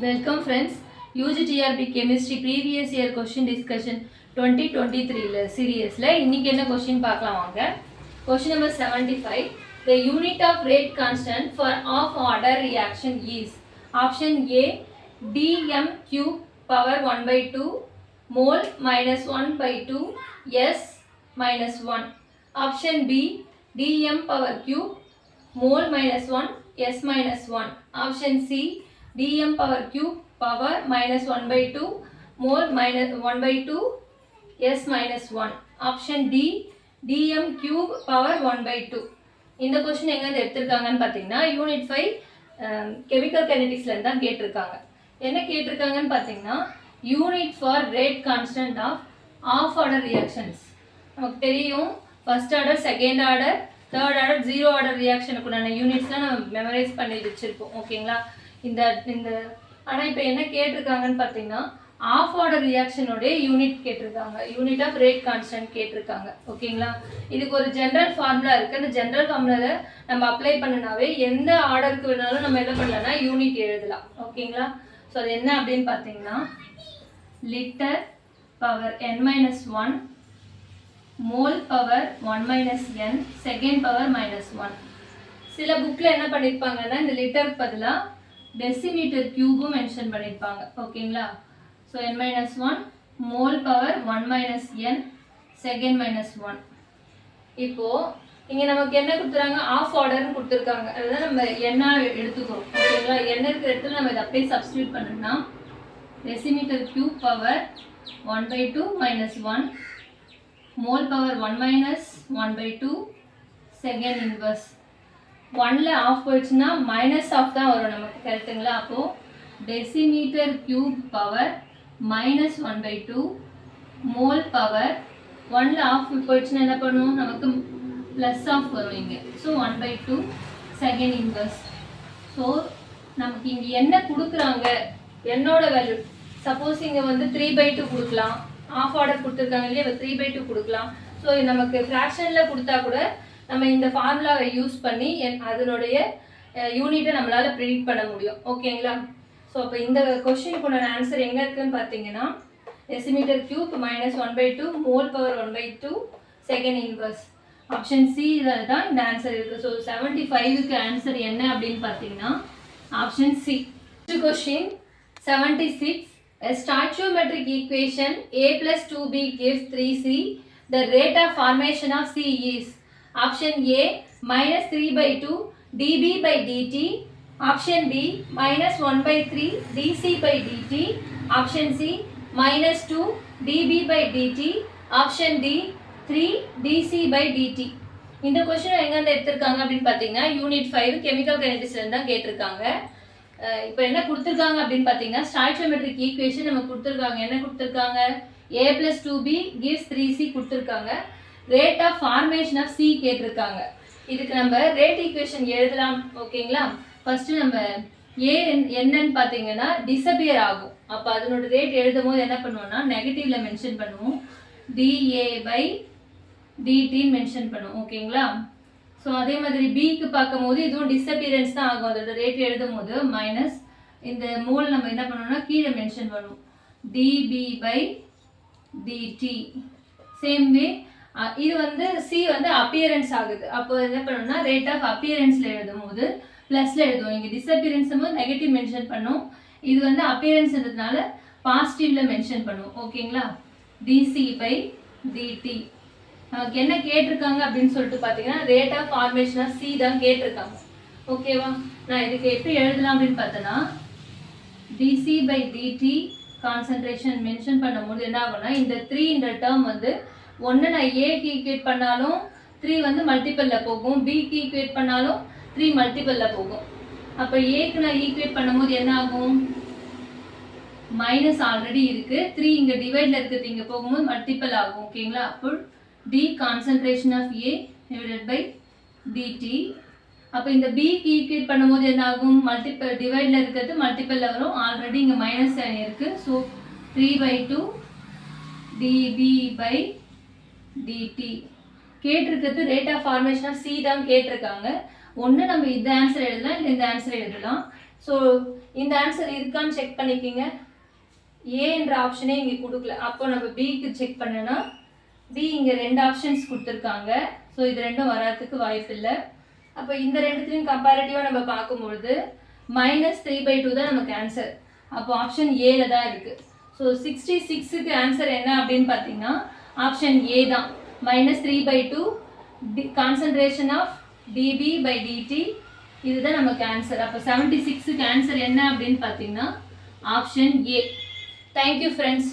Welcome friends. UGTRB Chemistry Previous Year Question Discussion 2023 சீரியஸ்ல இன்னைக்கு என்ன question பார்க்கலாம் வாங்க. Question number 75. The unit of rate constant for half order reaction is option A dm cube power 1 by 2 mole minus 1 by 2 s minus 1. Option B dm power cube mole minus 1 s minus 1. Option C dm power cube power minus 1 by 2 mole minus 1 by 2 s minus 1. Option D dm cube power 1 by 2. இந்த question எங்க இருந்து எடுத்துட்டாங்கன்னு பாத்தீங்கன்னா unit 5 chemical கைனெடிக்ஸ்ல இருந்து தான் கேட்டிருக்காங்க. என்ன கேட்டிருக்காங்கன்னு பாத்தீங்கன்னா unit for rate constant of of order reactions. நமக்கு தெரியும் first order, second order, third order, zero order ரியாக்ஷனுக்குண்டான யூனிட்ஸ்லாம் நம்ம மெமரைஸ் பண்ணி வச்சிருப்போம். ஓகேங்களா? இந்த ஆனால் இப்போ என்ன கேட்டிருக்காங்கன்னு பார்த்தீங்கன்னா ஆஃப் ஆர்டர் ரியாக்ஷனோட யூனிட் கேட்டிருக்காங்க, யூனிட் ஆஃப் ரேட் கான்ஸ்டன்ட் கேட்டிருக்காங்க. ஓகேங்களா? இதுக்கு ஒரு ஜென்ரல் ஃபார்முலா இருக்குது. அந்த ஜென்ரல் ஃபார்முலாவை நம்ம அப்ளை பண்ணினாவே எந்த ஆர்டருக்கு வேணாலும் நம்ம என்ன பண்ணலாம்னா யூனிட் எழுதலாம். ஓகேங்களா? ஸோ அது என்ன அப்படின்னு பார்த்தீங்கன்னா litre power n-1 mole power 1 - n second power -1. சில புக்கில் என்ன பண்ணியிருப்பாங்கன்னா இந்த லிட்டருக்கு பதிலாக டெசிமீட்டர் கியூபும் மென்ஷன் பண்ணியிருப்பாங்க. ஓகேங்களா? So n-1 mole power 1 - n second -1. இப்போது இங்கே நமக்கு என்ன கொடுத்துறாங்க, ஆஃப் ஆர்டர்னு கொடுத்துருக்காங்க. அதுதான் நம்ம எண்ணா எடுத்துக்கிறோம். ஓகேங்களா? எண்ணெய் இருக்கிற இடத்துல நம்ம இதை அப்படியே சப்ஸ்டியூட் பண்ணோம்னா decimetre cube power 1/2 - 1 mole power 1 - 1/2 second inverse. 1ல் ஆஃப் போயிடுச்சுன்னா மைனஸ் ஆஃப் தான் வரும் நமக்கு. கரெக்டுங்களா? அப்போது decimetre cube power -1/2 mole power 1ல் ஆஃப் போயிடுச்சுன்னா என்ன பண்ணுவோம், நமக்கு ப்ளஸ் ஆஃப் வரும் இங்கே. So 1/2 second inverse. ஸோ நமக்கு இங்கே என்ன கொடுக்குறாங்க, என்னோட வேல்யூ சப்போஸ் இங்கே வந்து 3/2 கொடுக்கலாம். ஆஃப் ஆர்டர் கொடுத்துருக்காங்க இல்லையா, 3/2 கொடுக்கலாம். ஸோ நமக்கு ஃப்ராக்ஷனில் கொடுத்தா கூட நம்ம இந்த ஃபார்முலாவை யூஸ் பண்ணி அதனுடைய யூனிட்டை நம்மளால் ப்ரிடிக்ட் பண்ண முடியும். ஓகேங்களா? ஸோ அப்போ இந்த கொஸ்டினுக்குள்ள ஆன்சர் எங்கே இருக்குன்னு பார்த்தீங்கன்னா decimetre cube -1/2 mole power 1/2 second inverse. Option C இதில் தான் இந்த ஆன்சர் இருக்குது. ஸோ 75க்கு ஆன்சர் என்ன அப்படின்னு பார்த்தீங்கன்னா option C. Question 76. A stoichiometric equation a plus 2b gives 3c. The rate of formation of c is option A -3/2 dB by dt. Option B -1/3 dc by dt. Option C -2 dB by dt. Option D 3 dc by dt. இந்த question எங்கேருந்து எடுத்திருக்காங்க அப்படின்னு பார்த்தீங்கன்னா unit 5 chemical கைனெடிக்ஸ்லேருந்து தான் கேட்டிருக்காங்க. இப்போ என்ன கொடுத்துருக்காங்க அப்படின்னு பார்த்தீங்கன்னா ஸ்டாய்ச்சியோமெட்ரிக் ஈக்குவேஷன் நமக்கு கொடுத்துருக்காங்க. என்ன கொடுத்துருக்காங்க, a + 2b gives 3c கொடுத்துருக்காங்க. Rate of formation of C கேட்டிருக்காங்க. இதுக்கு நம்ம ரேட் ஈக்குவேஷன் எழுதலாம். ஓகேங்களா? ஃபஸ்ட்டு நம்ம ஏ என்னன்னு பார்த்தீங்கன்னா டிஸப்பியர் ஆகும். அப்போ அதனோட ரேட் எழுதும் போது என்ன பண்ணுவோம்னா நெகட்டிவ்ல மென்ஷன் பண்ணுவோம், dA/dtன்னு மென்ஷன் பண்ணுவோம். ஓகேங்களா? ஸோ அதே மாதிரி பிக்கு பார்க்கும்போது இதுவும் டிஸப்பியரன்ஸ் தான் ஆகும். அதோட ரேட் எழுதும் போது மைனஸ் இந்த மோல் நம்ம என்ன பண்ணோம்னா கீழே மென்ஷன் பண்ணுவோம், dB/dt. சேம் வே இது வந்து சி வந்து அப்பியரன்ஸ் ஆகுது. அப்போ என்ன பண்ணணும்னா ரேட் ஆஃப் அப்பியரன்ஸில் எழுதும் போது ப்ளஸில் எழுதுவோம். இங்கே டிஸப்பியரன்ஸ் போது நெகட்டிவ் மென்ஷன் பண்ணும், இது வந்து அப்பியரன்ஸ்ன்றதுனால பாசிட்டிவில் மென்ஷன் பண்ணுவோம். ஓகேங்களா? dC/dt. நமக்கு என்ன கேட்டிருக்காங்க அப்படின்னு சொல்லிட்டு பார்த்தீங்கன்னா rate of formation of C தான் கேட்டிருக்காங்க. ஓகேவா? நான் இதுக்கு எப்படி எழுதலாம் அப்படின்னு பார்த்தேன்னா dC/dt கான்சன்ட்ரேஷன் மென்ஷன் பண்ணும்போது என்ன ஆகும்னா இந்த 3 இந்த டேர்ம் வந்து ஒன்று நான் ஏக்கு ஈக்குவேட் பண்ணாலும் 3 வந்து மல்டிப்பிளில் போகும், பிக்கு ஈக்குவேட் பண்ணாலும் 3 மல்டிப்பிளில் போகும். அப்போ ஏக்கு நான் ஈக்குவேட் பண்ணும்போது என்ன ஆகும், மைனஸ் ஆல்ரெடி இருக்குது, 3 இங்கே டிவைடில் இருக்கிறது இங்கே போகும்போது மல்டிப்பிள் ஆகும். ஓகேங்களா? அப்போ d concentration of A divided by dt. அப்போ இந்த பிக்கு ஈக்குவேட் பண்ணும்போது என்ன ஆகும், மல்டிப்பிள் டிவைடில் இருக்கிறது மல்டிப்பிளில் வரும், ஆல்ரெடி இங்கே மைனஸ் சைன் இருக்குது. So 3/2 dB/dt. கேட்டிருக்கிறது rate of formation of C தான் கேட்டிருக்காங்க. ஒன்று நம்ம இந்த ஆன்சர் எழுதலாம், இல்லை இந்த ஆன்சர் எழுதலாம். ஸோ இந்த ஆன்சர் இருக்கான்னு செக் பண்ணிக்கிங்க. ஏன்ற ஆப்ஷனே இங்கே கொடுக்கல. அப்போ நம்ம பிக்கு செக் பண்ணனா பி இங்கே 2 ஆப்ஷன்ஸ் கொடுத்துருக்காங்க. ஸோ இது ரெண்டும் வராதுக்கு வாய்ப்பு இல்லை. அப்போ இந்த ரெண்டுத்தையும் கம்பேரிட்டிவாக நம்ம பார்க்கும்பொழுது -3/2 தான் நமக்கு ஆன்சர். அப்போ ஆப்ஷன் ஏல தான் இருக்குது. ஸோ 66க்கு ஆன்சர் என்ன அப்படின்னு பார்த்தீங்கன்னா ஆப்ஷன் ஏ தான். -3/2 கான்சன்ட்ரேஷன் ஆஃப் dB/dt இதுதான் நமக்கு ஆன்சர். அப்போ 76க்கு ஆன்சர் என்ன அப்படின்னு பார்த்தீங்கன்னா ஆப்ஷன் ஏ. Thank you friends.